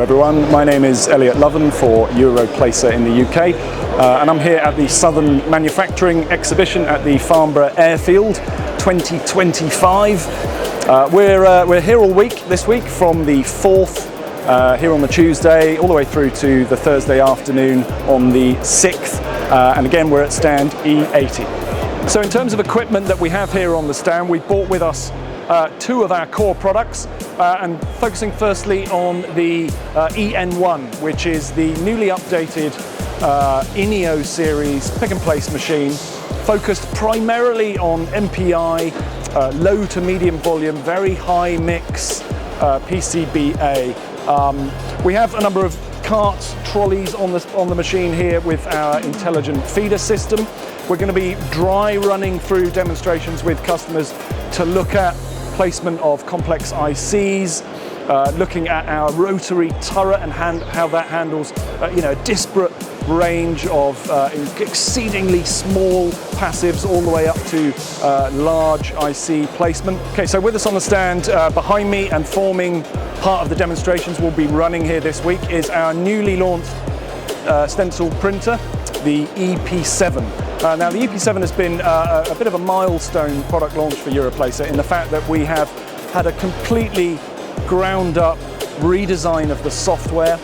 everyone, my name is Elliot Loven for Europlacer in the UK, and I'm here at the Southern Manufacturing Exhibition at the Farnborough Airfield 2025. We're here all week this week, from the 4th here on the Tuesday all the way through to the Thursday afternoon on the 6th, and again we're at stand E80. So in terms of equipment that we have here on the stand, we brought with us two of our core products, and focusing firstly on the EN1, which is the newly updated INEO series pick and place machine, focused primarily on MPI, low to medium volume, very high mix PCBA. We have a number of carts, trolleys on the machine here with our intelligent feeder system. We're going to be dry running through demonstrations with customers to look at placement of complex ICs, looking at our rotary turret and how that handles a disparate range of exceedingly small passives all the way up to large IC placement. Okay, so with us on the stand behind me and forming part of the demonstrations we'll be running here this week is our newly launched stencil printer, the EP7. Now the EP7 has been a bit of a milestone product launch for Europlacer in the fact that we have had a completely ground up redesign of the software.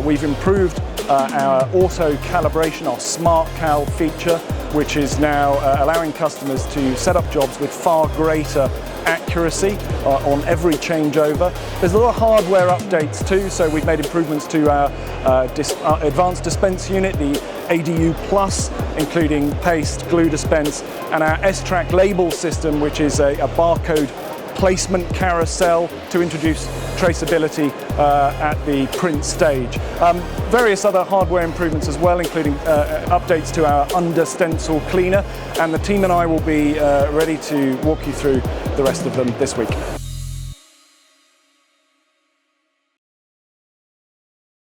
We've improved our auto calibration, our smart cal feature, which is now allowing customers to set up jobs with far greater accuracy on every changeover. There's a lot of hardware updates too, so we've made improvements to our advanced dispense unit, the ADU Plus, including paste, glue dispense, and our S-Track label system, which is a barcode placement carousel to introduce traceability at the print stage. Various other hardware improvements as well, including updates to our under stencil cleaner, and the team and I will be ready to walk you through the rest of them this week.